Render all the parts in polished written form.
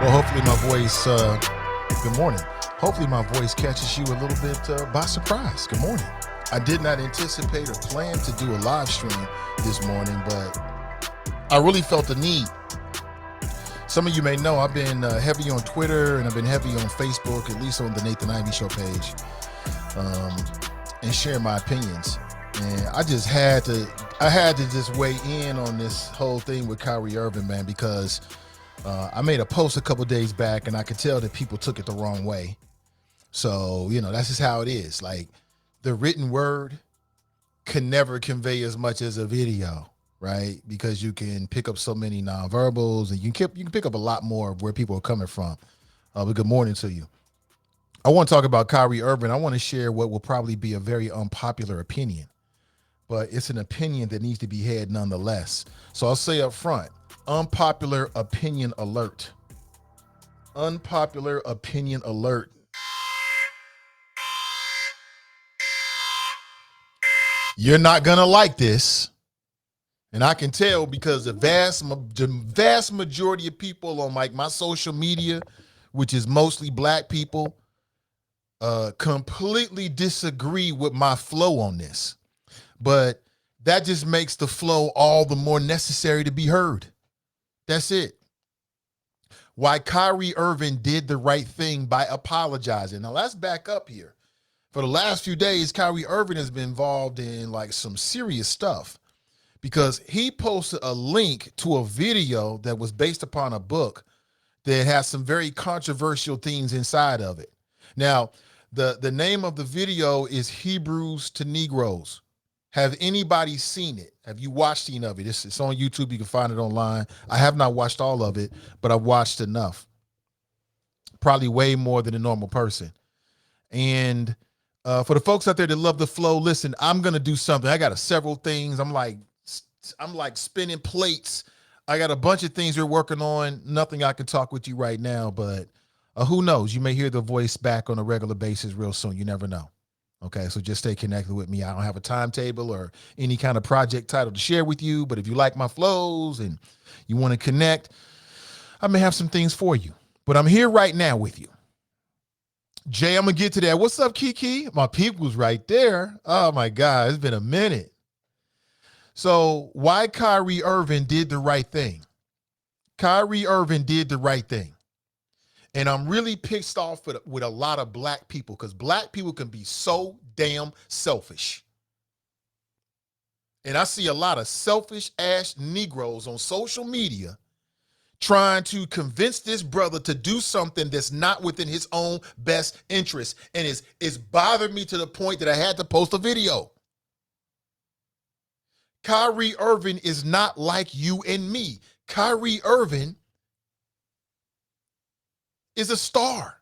Well, hopefully my voice, good morning. Hopefully my voice catches you a little bit by surprise. Good morning. I did not anticipate or plan to do a live stream this morning, but I really felt the need. Some of you may know I've been heavy on Twitter and I've been heavy on Facebook, at least on the Nathan Ivey Show page, and sharing my opinions. And I had to just weigh in on this whole thing with Kyrie Irving, man, because I made a post a couple days back and I could tell that people took it the wrong way. So, that's just how it is. Like, the written word can never convey as much as a video, right? Because you can pick up so many nonverbals and you can pick up a lot more of where people are coming from. But good morning to you. I want to talk about Kyrie Irving. I want to share what will probably be a very unpopular opinion, but it's an opinion that needs to be had nonetheless. So I'll say up front, unpopular opinion alert. Unpopular opinion alert. You're not going to like this. And I can tell because the vast majority of people on like my social media, which is mostly black people, completely disagree with my flow on this. But that just makes the flow all the more necessary to be heard. That's it. Why Kyrie Irving did the right thing by apologizing. Now let's back up here. For the last few days, Kyrie Irving has been involved in like some serious stuff because he posted a link to a video that was based upon a book that has some very controversial things inside of it. Now, the name of the video is Hebrews to Negroes. Have anybody seen it? Have you watched any of it? It's on YouTube. You can find it online. I have not watched all of it, but I've watched enough. Probably way more than a normal person. And for the folks out there that love the flow, listen, I'm going to do something. I got several things. I'm like spinning plates. I got a bunch of things we're working on. Nothing I can talk with you right now, but who knows? You may hear the voice back on a regular basis real soon. You never know. Okay, so just stay connected with me. I don't have a timetable or any kind of project title to share with you, but if you like my flows and you want to connect, I may have some things for you. But I'm here right now with you. Jay, I'm going to get to that. What's up, Kiki? My people's right there. Oh, my God. It's been a minute. So why Kyrie Irving did the right thing? Kyrie Irving did the right thing. And I'm really pissed off with a lot of black people because black people can be so damn selfish. And I see a lot of selfish-ass Negroes on social media trying to convince this brother to do something that's not within his own best interest. And it's bothered me to the point that I had to post a video. Kyrie Irving is not like you and me. Kyrie Irving is a star.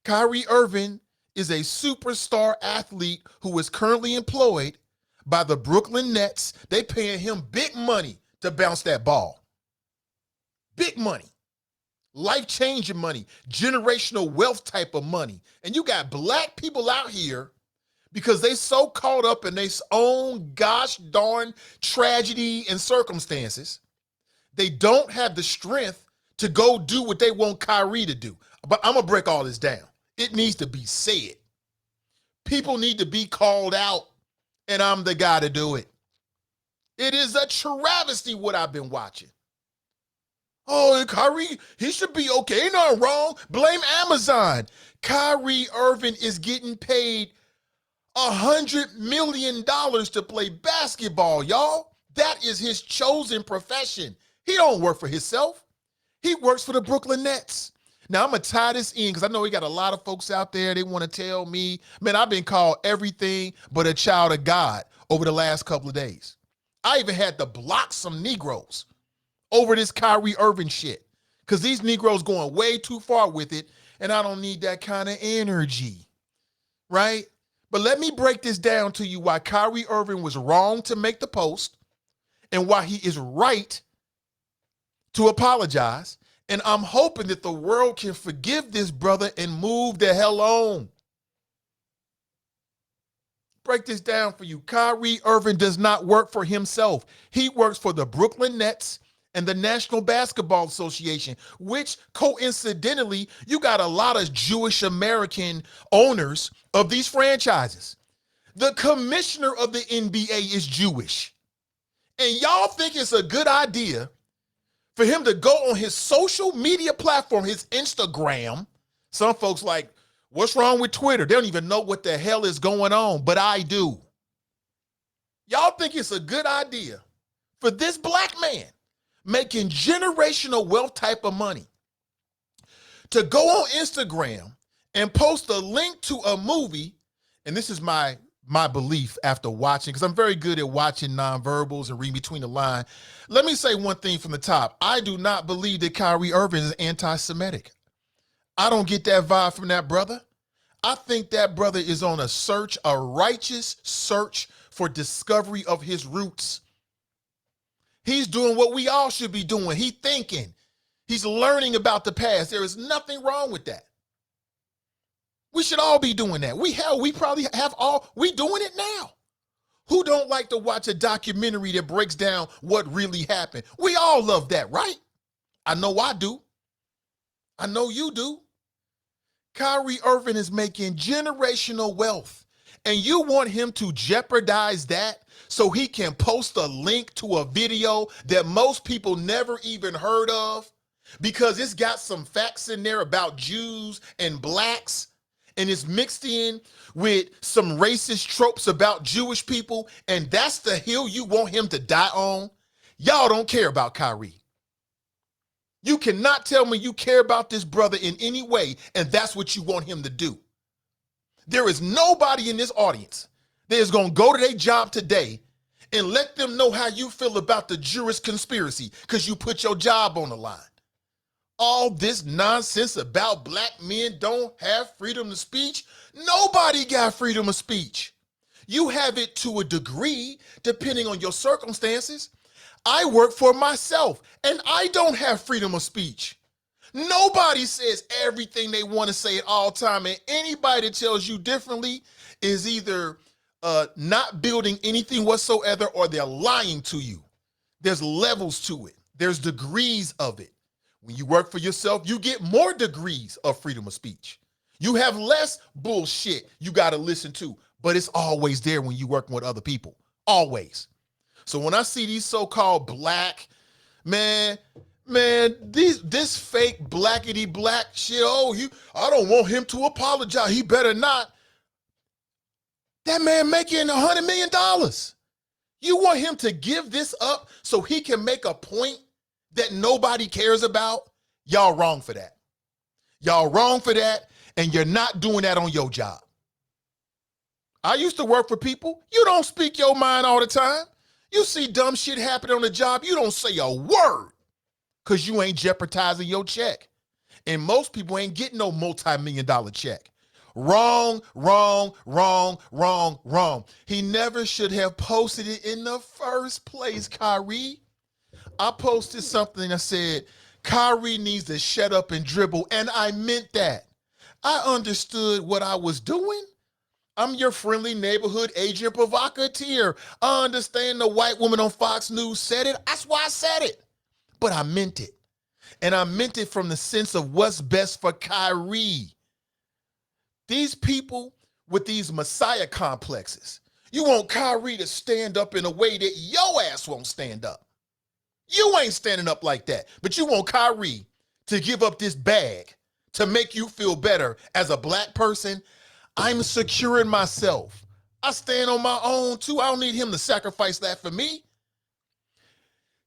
Kyrie Irving is a superstar athlete who is currently employed by the Brooklyn Nets. They paying him big money to bounce that ball. Big money, life-changing money, generational wealth type of money. And you got black people out here because they so caught up in their own gosh darn tragedy and circumstances. They don't have the strength to go do what they want Kyrie to do. But I'm going to break all this down. It needs to be said. People need to be called out, and I'm the guy to do it. It is a travesty what I've been watching. Oh, Kyrie, he should be okay. Ain't nothing wrong. Blame Amazon. Kyrie Irving is getting paid $100 million to play basketball, y'all. That is his chosen profession. He don't work for himself. He works for the Brooklyn Nets. Now, I'm going to tie this in because I know we got a lot of folks out there. They want to tell me, man, I've been called everything but a child of God over the last couple of days. I even had to block some Negroes over this Kyrie Irving shit because these Negroes going way too far with it, and I don't need that kind of energy, right? But let me break this down to you why Kyrie Irving was wrong to make the post and why he is right to apologize. And I'm hoping that the world can forgive this brother and move the hell on. Break this down for you. Kyrie Irving does not work for himself. He works for the Brooklyn Nets and the National Basketball Association, which coincidentally, you got a lot of Jewish American owners of these franchises. The commissioner of the NBA is Jewish. And y'all think it's a good idea for him to go on his social media platform, his Instagram. Some folks like, what's wrong with Twitter? They don't even know what the hell is going on, but I do. Y'all think it's a good idea for this black man making generational wealth type of money to go on Instagram and post a link to a movie, and this is my belief after watching, because I'm very good at watching nonverbals and reading between the lines. Let me say one thing from the top. I do not believe that Kyrie Irving is anti-Semitic. I don't get that vibe from that brother. I think that brother is on a search, a righteous search for discovery of his roots. He's doing what we all should be doing. He's thinking. He's learning about the past. There is nothing wrong with that. We should all be doing that. We probably have we doing it now. Who don't like to watch a documentary that breaks down what really happened? We all love that, right? I know I do. I know you do. Kyrie Irving is making generational wealth, and you want him to jeopardize that so he can post a link to a video that most people never even heard of because it's got some facts in there about Jews and blacks, and it's mixed in with some racist tropes about Jewish people, and that's the hill you want him to die on? Y'all don't care about Kyrie. You cannot tell me you care about this brother in any way, and that's what you want him to do. There is nobody in this audience that is going to go to their job today and let them know how you feel about the Jewish conspiracy because you put your job on the line. All this nonsense about black men don't have freedom of speech. Nobody got freedom of speech. You have it to a degree, depending on your circumstances. I work for myself, and I don't have freedom of speech. Nobody says everything they want to say at all time, and anybody that tells you differently is either not building anything whatsoever or they're lying to you. There's levels to it. There's degrees of it. When you work for yourself, you get more degrees of freedom of speech. You have less bullshit you got to listen to, but it's always there when you're working with other people. Always. So when I see these so-called black, this fake blackity black shit, I don't want him to apologize. He better not. That man making $100 million. You want him to give this up so he can make a point that nobody cares about? Y'all wrong for that. Y'all wrong for that, and you're not doing that on your job. I used to work for people. You don't speak your mind all the time. You see dumb shit happen on the job, you don't say a word because you ain't jeopardizing your check. And most people ain't getting no multi-million-dollar check. Wrong, wrong, wrong, wrong, wrong. He never should have posted it in the first place, Kyrie. I posted something that said, Kyrie needs to shut up and dribble, and I meant that. I understood what I was doing. I'm your friendly neighborhood agent provocateur. I understand the white woman on Fox News said it. That's why I said it. But I meant it. And I meant it from the sense of what's best for Kyrie. These people with these messiah complexes, you want Kyrie to stand up in a way that your ass won't stand up. You ain't standing up like that. But you want Kyrie to give up this bag to make you feel better as a black person. I'm secure in myself. I stand on my own too. I don't need him to sacrifice that for me.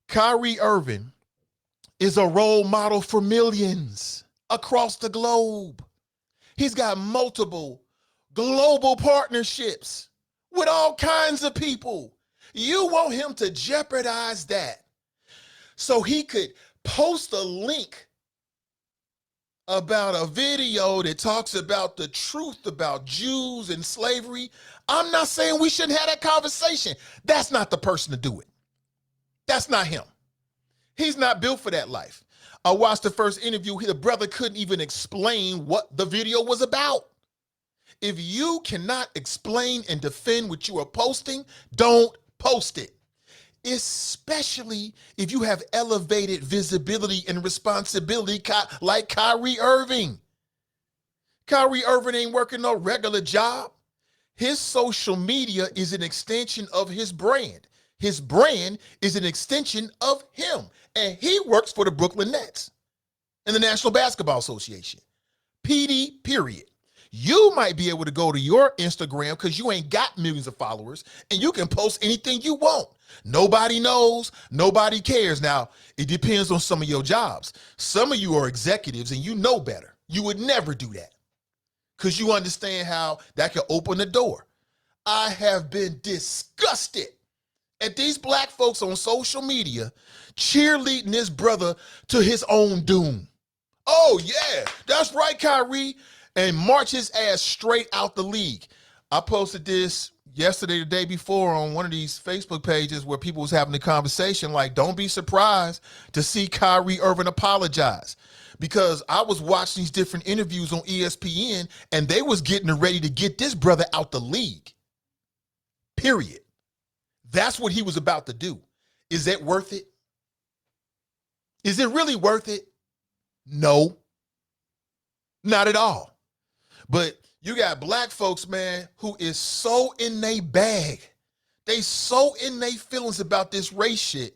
Kyrie Irving is a role model for millions across the globe. He's got multiple global partnerships with all kinds of people. You want him to jeopardize that so he could post a link about a video that talks about the truth about Jews and slavery. I'm not saying we shouldn't have that conversation. That's not the person to do it. That's not him. He's not built for that life. I watched the first interview. The brother couldn't even explain what the video was about. If you cannot explain and defend what you are posting, don't post it. especially if you have elevated visibility and responsibility like Kyrie Irving. Kyrie Irving ain't working no regular job. His social media is an extension of his brand. His brand is an extension of him. And he works for the Brooklyn Nets and the National Basketball Association. PD, period. You might be able to go to your Instagram because you ain't got millions of followers and you can post anything you want. Nobody knows, nobody cares. Now, it depends on some of your jobs. Some of you are executives and you know better. You would never do that because you understand how that can open the door. I have been disgusted at these black folks on social media cheerleading this brother to his own doom. Oh, yeah, that's right, Kyrie. And march his ass straight out the league. I posted this yesterday, the day before, on one of these Facebook pages where people was having a conversation like, don't be surprised to see Kyrie Irving apologize. Because I was watching these different interviews on ESPN and they was getting ready to get this brother out the league. Period. That's what he was about to do. Is that worth it? Is it really worth it? No, not at all. But you got black folks, man, who is so in they bag. They so in they feelings about this race shit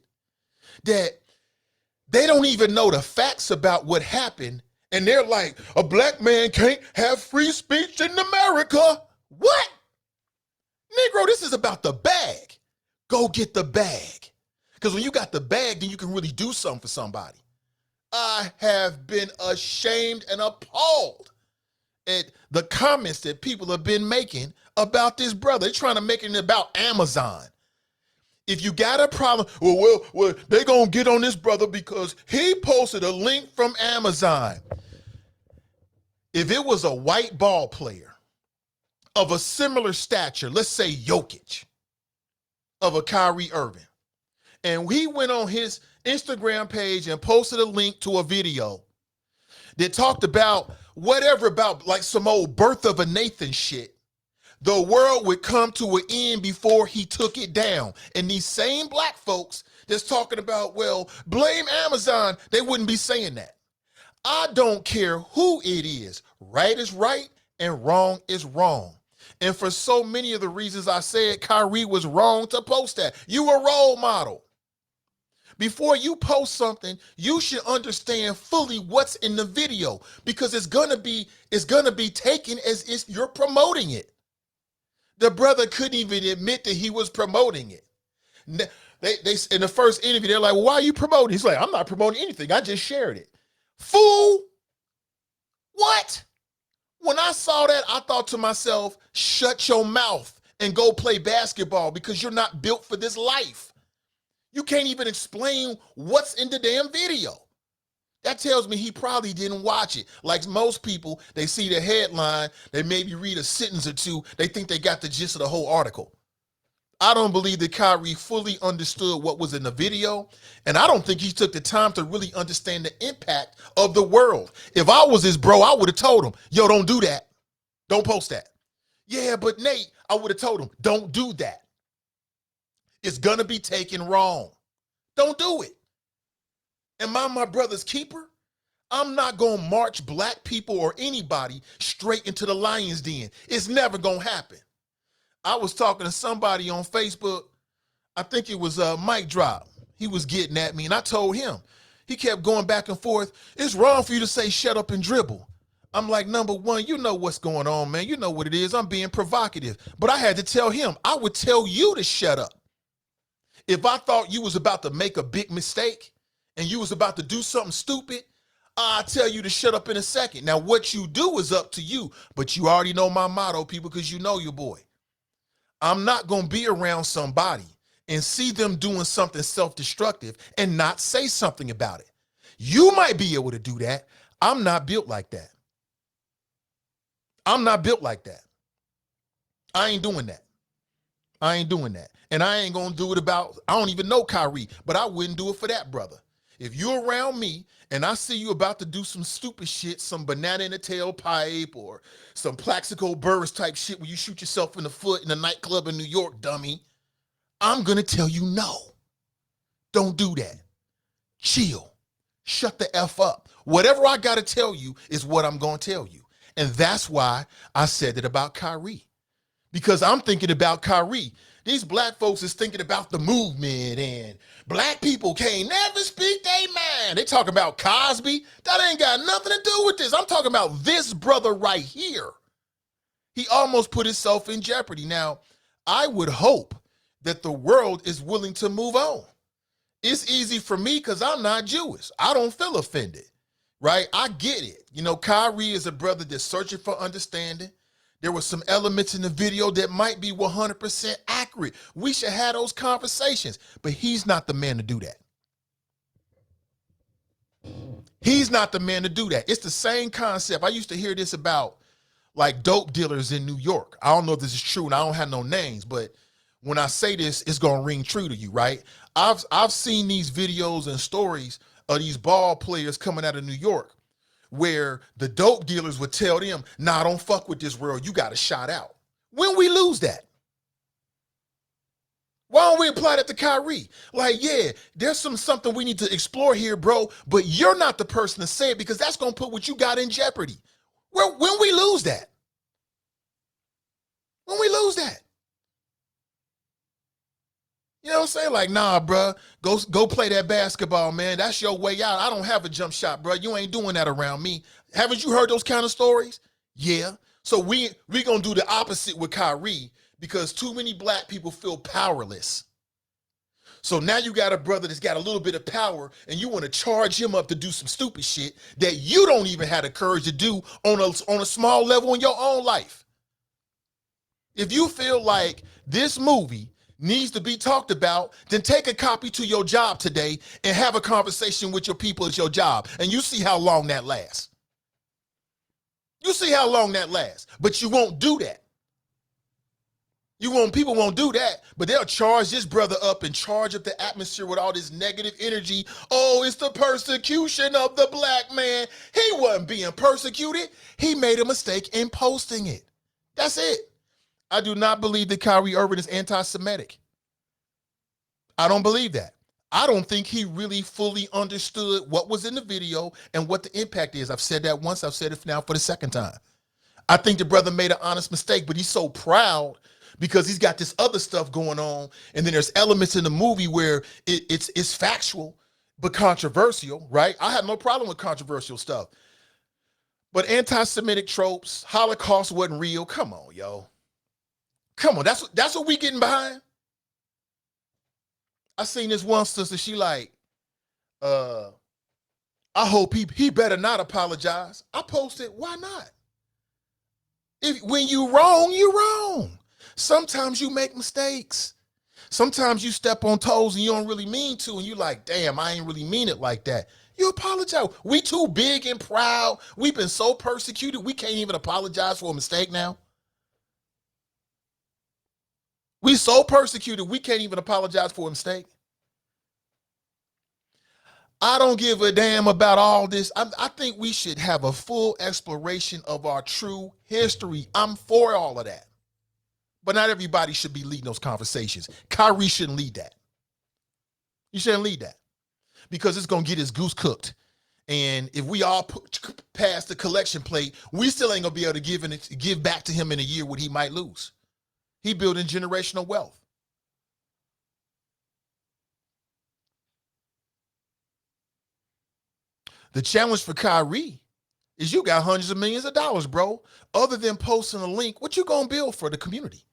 that they don't even know the facts about what happened. And they're like, a black man can't have free speech in America. What? Negro, this is about the bag. Go get the bag. Because when you got the bag, then you can really do something for somebody. I have been ashamed and appalled at the comments that people have been making about this brother. They're trying to make it about Amazon. If you got a problem, well, they're going to get on this brother because he posted a link from Amazon. If it was a white ball player of a similar stature, let's say Jokic, of a Kyrie Irving, and he went on his Instagram page and posted a link to a video that talked about whatever, about like some old birth of a Nathan shit, the world would come to an end before he took it down. And these same black folks that's talking about, well, blame Amazon, they wouldn't be saying that. I don't care who it is. Right is right and wrong is wrong. And for so many of the reasons I said, Kyrie was wrong to post that. You a role model. Before you post something, you should understand fully what's in the video because it's gonna be taken as if you're promoting it. The brother couldn't even admit that he was promoting it. They in the first interview, they're like, well, why are you promoting? He's like, I'm not promoting anything. I just shared it. Fool! What? When I saw that, I thought to myself, shut your mouth and go play basketball because you're not built for this life. You can't even explain what's in the damn video. That tells me he probably didn't watch it. Like most people, they see the headline, they maybe read a sentence or two, they think they got the gist of the whole article. I don't believe that Kyrie fully understood what was in the video, and I don't think he took the time to really understand the impact of the world. If I was his bro, I would have told him, yo, don't do that. Don't post that. Yeah, but Nate, I would have told him, don't do that. It's gonna be taken wrong. Don't do it. Am I my brother's keeper? I'm not gonna march black people or anybody straight into the lion's den. It's never gonna happen. I was talking to somebody on Facebook, I think it was Mike Drop. He was getting at me and I told him, he kept going back and forth, it's wrong for you to say shut up and dribble. I'm like, number one, you know what's going on, man. You know what it is. I'm being provocative. But I had to tell him, I would tell you to shut up. If I thought you was about to make a big mistake and you was about to do something stupid, I'll tell you to shut up in a second. Now, what you do is up to you, but you already know my motto, people, because you know your boy. I'm not going to be around somebody and see them doing something self-destructive and not say something about it. You might be able to do that. I'm not built like that. I'm not built like that. I ain't doing that. I ain't doing that. And I ain't going to do it about, I don't even know Kyrie, but I wouldn't do it for that brother. If you're around me and I see you about to do some stupid shit, some banana in the tailpipe or some Plaxico Burress type shit where you shoot yourself in the foot in a nightclub in New York, dummy, I'm going to tell you no. Don't do that. Chill. Shut the F up. Whatever I got to tell you is what I'm going to tell you. And that's why I said it about Kyrie. Because I'm thinking about Kyrie. These black folks is thinking about the movement and black people can't never speak their mind. They talking about Cosby. That ain't got nothing to do with this. I'm talking about this brother right here. He almost put himself in jeopardy. Now, I would hope that the world is willing to move on. It's easy for me because I'm not Jewish. I don't feel offended, right? I get it. You know, Kyrie is a brother that's searching for understanding. There were some elements in the video that might be 100% accurate. We should have those conversations, but he's not the man to do that. He's not the man to do that. It's the same concept. I used to hear this about like dope dealers in New York. I don't know if this is true and I don't have no names, but when I say this, it's gonna ring true to you, right? I've seen these videos and stories of these ball players coming out of New York where the dope dealers would tell them, nah, don't fuck with this world. You got a shot out. When we lose that? Why don't we apply that to Kyrie? Like, yeah, there's something we need to explore here, bro, but you're not the person to say it because that's going to put what you got in jeopardy. Well, when we lose that? When we lose that? You know what I'm saying? Like, nah, bro, go play that basketball, man. That's your way out. I don't have a jump shot, bro. You ain't doing that around me. Haven't you heard those kind of stories? Yeah. So we gonna do the opposite with Kyrie because too many black people feel powerless. So now you got a brother that's got a little bit of power and you want to charge him up to do some stupid shit that you don't even have the courage to do on a small level in your own life. If you feel like this movie needs to be talked about, then take a copy to your job today and have a conversation with your people at your job. And you see how long that lasts. You see how long that lasts. But you won't do that. People won't do that, but they'll charge this brother up and charge up the atmosphere with all this negative energy. Oh, it's the persecution of the black man. He wasn't being persecuted. He made a mistake in posting it. That's it. I do not believe that Kyrie Irving is anti-Semitic. I don't believe that. I don't think he really fully understood what was in the video and what the impact is. I've said that once. I've said it now for the second time. I think the brother made an honest mistake, but he's so proud because he's got this other stuff going on. And then there's elements in the movie where it's factual, but controversial, right? I have no problem with controversial stuff. But anti-Semitic tropes, Holocaust wasn't real. Come on, yo. Come on, that's what we getting behind. I seen this one sister, she like, I hope he better not apologize. I posted, why not? When you wrong, you wrong. Sometimes you make mistakes. Sometimes you step on toes and you don't really mean to, and you like, damn, I ain't really mean it like that. You apologize. We too big and proud. We've been so persecuted, we can't even apologize for a mistake now. We so persecuted, we can't even apologize for a mistake. I don't give a damn about all this. I think we should have a full exploration of our true history. I'm for all of that. But not everybody should be leading those conversations. Kyrie shouldn't lead that. He shouldn't lead that. Because it's going to get his goose cooked. And if we all pass the collection plate, we still ain't going to be able to give back to him in a year what he might lose. He building generational wealth. The challenge for Kyrie is you got hundreds of millions of dollars, bro. Other than posting a link, what you gonna build for the community?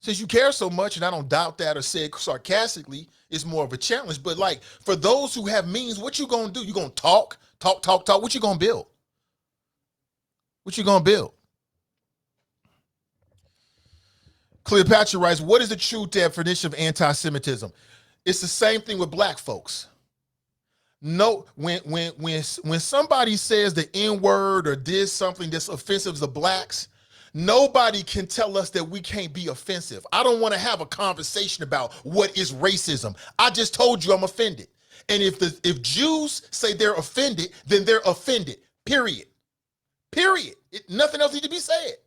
Since you care so much, and I don't doubt that or say it sarcastically, it's more of a challenge. But like for those who have means, what you gonna do? You gonna talk? What you gonna build? What you gonna build? Cleopatra writes, what is the true definition of anti-Semitism? It's the same thing with black folks. No, when somebody says the N-word or did something that's offensive to blacks, nobody can tell us that we can't be offensive. I don't want to have a conversation about what is racism. I just told you I'm offended. And if Jews say they're offended, then they're offended. Period. Nothing else needs to be said.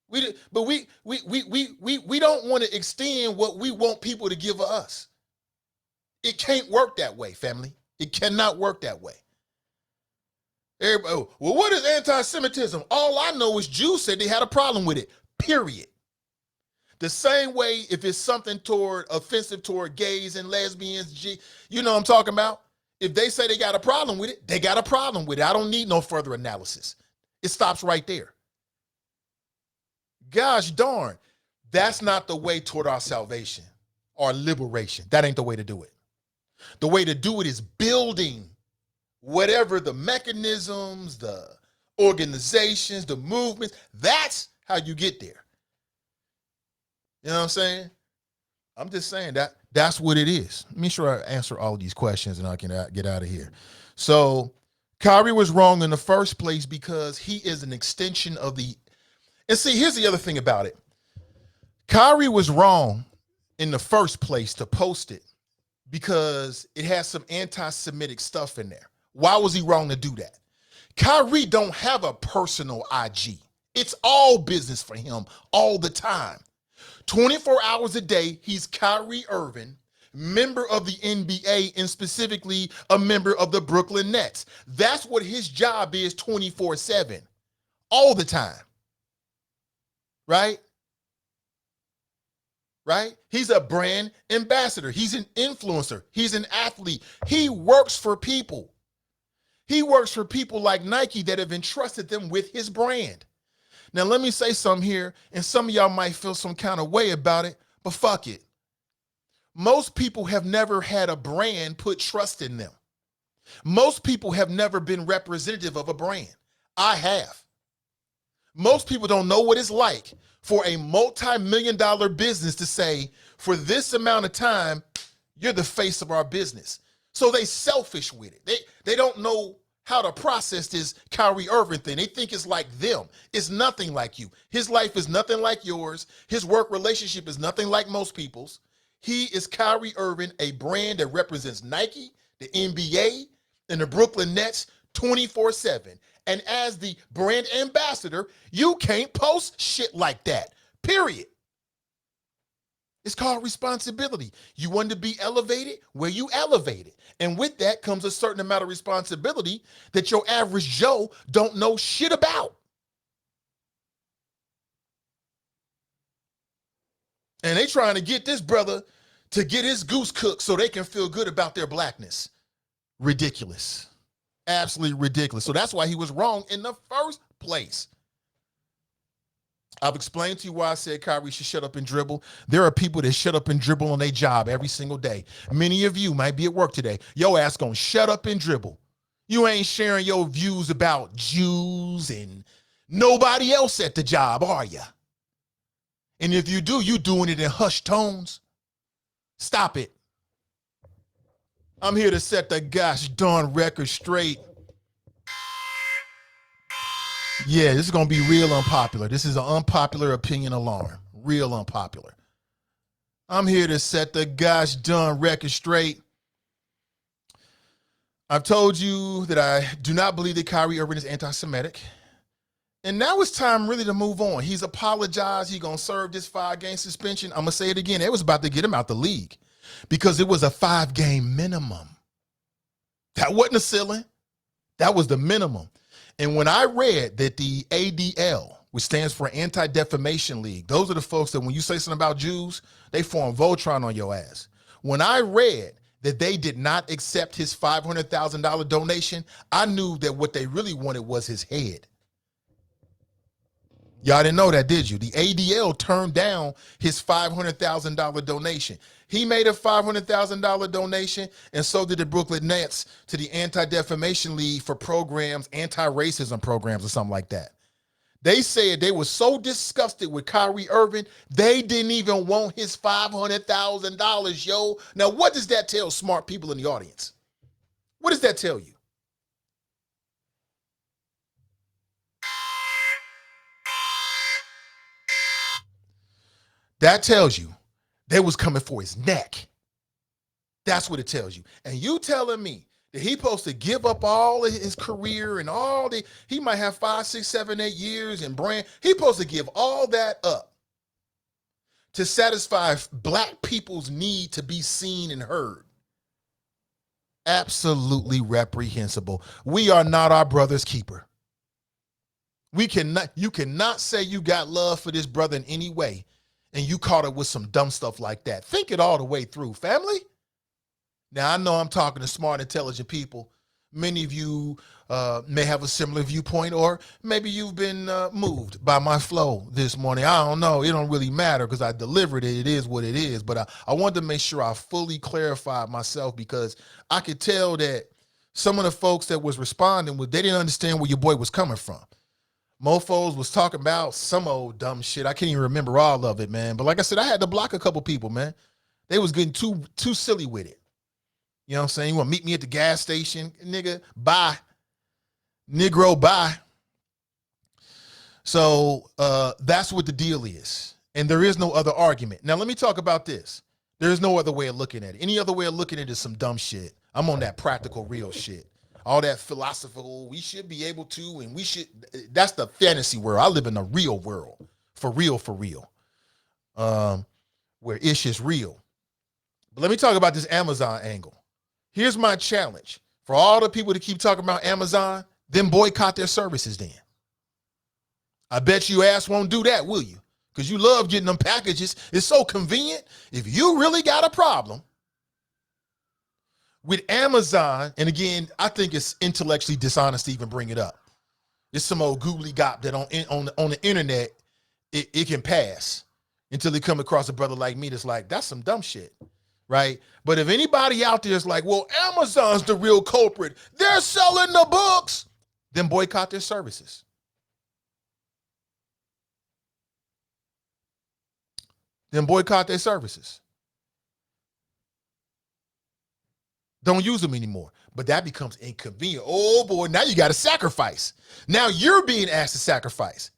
We don't want to extend what we want people to give us. It can't work that way, family. It cannot work that way. Everybody, oh, well, what is anti-Semitism? All I know is Jews said they had a problem with it, period. The same way if it's something offensive toward gays and lesbians, you know what I'm talking about? If they say they got a problem with it, they got a problem with it. I don't need no further analysis. It stops right there. Gosh darn, that's not the way toward our salvation or liberation. That ain't the way to do it. The way to do it is building whatever the mechanisms, the organizations, the movements. That's how you get there. You know what I'm saying? I'm just saying that's what it is. Let me sure I answer all of these questions and I can get out of here. So Kyrie was wrong in the first place because he is an extension of the, and see, here's the other thing about it. Kyrie was wrong in the first place to post it because it has some anti-Semitic stuff in there. Why was he wrong to do that? Kyrie don't have a personal IG. It's all business for him all the time. 24 hours a day, he's Kyrie Irving, member of the NBA and specifically a member of the Brooklyn Nets. That's what his job is 24/7, all the time. Right? Right? He's a brand ambassador. He's an influencer. He's an athlete. He works for people. He works for people like Nike that have entrusted them with his brand. Now, let me say something here, and some of y'all might feel some kind of way about it, but fuck it. Most people have never had a brand put trust in them. Most people have never been representative of a brand. I have. Most people don't know what it's like for a multi-million-dollar business to say, for this amount of time, you're the face of our business. So they selfish with it. They don't know how to process this Kyrie Irving thing. They think it's like them. It's nothing like you. His life is nothing like yours. His work relationship is nothing like most people's. He is Kyrie Irving, a brand that represents Nike, the NBA, and the Brooklyn Nets 24/7. And as the brand ambassador, you can't post shit like that, period. It's called responsibility. You want to be elevated? Well, you elevate it. And with that comes a certain amount of responsibility that your average Joe don't know shit about. And they trying to get this brother to get his goose cooked so they can feel good about their blackness. Ridiculous. Absolutely ridiculous. So that's why he was wrong in the first place. I've explained to you why I said Kyrie should shut up and dribble. There are people that shut up and dribble on their job every single day. Many of you might be at work today. Your ass gonna shut up and dribble. You ain't sharing your views about Jews and nobody else at the job, are you? And if you do, you doing it in hushed tones. Stop it. I'm here to set the gosh darn record straight. Yeah, this is going to be real unpopular. This is an unpopular opinion alarm. Real unpopular. I'm here to set the gosh darn record straight. I've told you that I do not believe that Kyrie Irving is anti-Semitic. And now it's time really to move on. He's apologized. He's going to serve this 5-game suspension. I'm going to say it again. It was about to get him out the league because it was a 5-game minimum. That wasn't a ceiling. That was the minimum. And when I read that the ADL, which stands for Anti-Defamation League, those are the folks that when you say something about Jews, they form Voltron on your ass. When I read that they did not accept his $500,000 donation, I knew that what they really wanted was his head. Y'all didn't know that, did you? The ADL turned down his $500,000 donation. He made a $500,000 donation, and so did the Brooklyn Nets to the Anti-Defamation League for programs, anti-racism programs or something like that. They said they were so disgusted with Kyrie Irving, they didn't even want his $500,000, yo. Now, what does that tell smart people in the audience? What does that tell you? That tells you they was coming for his neck. That's what it tells you. And you telling me that he supposed to give up all of his career and he might have 5, 6, 7, 8 years in brand. He supposed to give all that up to satisfy black people's need to be seen and heard. Absolutely reprehensible. We are not our brother's keeper. You cannot say you got love for this brother in any way, and you caught it with some dumb stuff like that. Think it all the way through, family. Now, I know I'm talking to smart, intelligent people. Many of you may have a similar viewpoint, or maybe you've been moved by my flow this morning. I don't know. It don't really matter because I delivered it. It is what it is. But I wanted to make sure I fully clarified myself, because I could tell that some of the folks that was responding, they didn't understand where your boy was coming from. Mofos was talking about some old dumb shit. I can't even remember all of it, man. But like I said, I had to block a couple people, man. They was getting too silly with it. You know what I'm saying? You want to meet me at the gas station? Nigga, bye. Negro, bye. So that's what the deal is. And there is no other argument. Now, let me talk about this. There is no other way of looking at it. Any other way of looking at it is some dumb shit. I'm on that practical, real shit. All that philosophical, we should be able to, and we should, that's the fantasy world. I live in the real world. For real, for real. Where ish is real. But let me talk about this Amazon angle. Here's my challenge. For all the people that keep talking about Amazon, then boycott their services then. I bet you ass won't do that, will you? Because you love getting them packages. It's so convenient. If you really got a problem with Amazon, and again, I think it's intellectually dishonest to even bring it up. It's some old googly gop that on the internet, it can pass until they come across a brother like me that's like, that's some dumb shit, right? But if anybody out there is like, well, Amazon's the real culprit, they're selling the books, then boycott their services. Then boycott their services. Don't use them anymore. But that becomes inconvenient. Oh boy, now you got to sacrifice. Now you're being asked to sacrifice.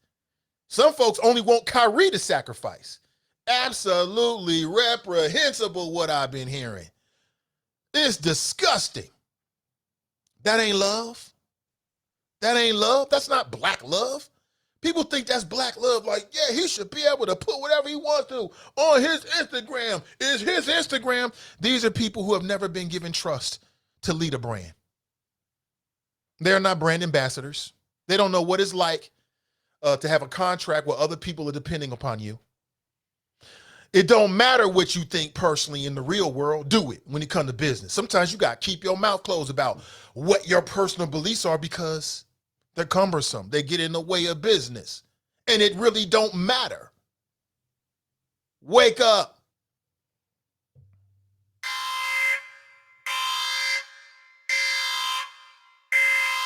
Some folks only want Kyrie to sacrifice. Absolutely reprehensible what I've been hearing. It's disgusting. That ain't love. That ain't love. That's not black love. People think that's black love. Like, yeah, he should be able to put whatever he wants to on his Instagram. Is his Instagram. These are people who have never been given trust to lead a brand. They're not brand ambassadors. They don't know what it's like to have a contract where other people are depending upon you. It don't matter what you think personally in the real world. Do it when it comes to business. Sometimes you got to keep your mouth closed about what your personal beliefs are, because they're cumbersome. They get in the way of business. And it really don't matter. Wake up.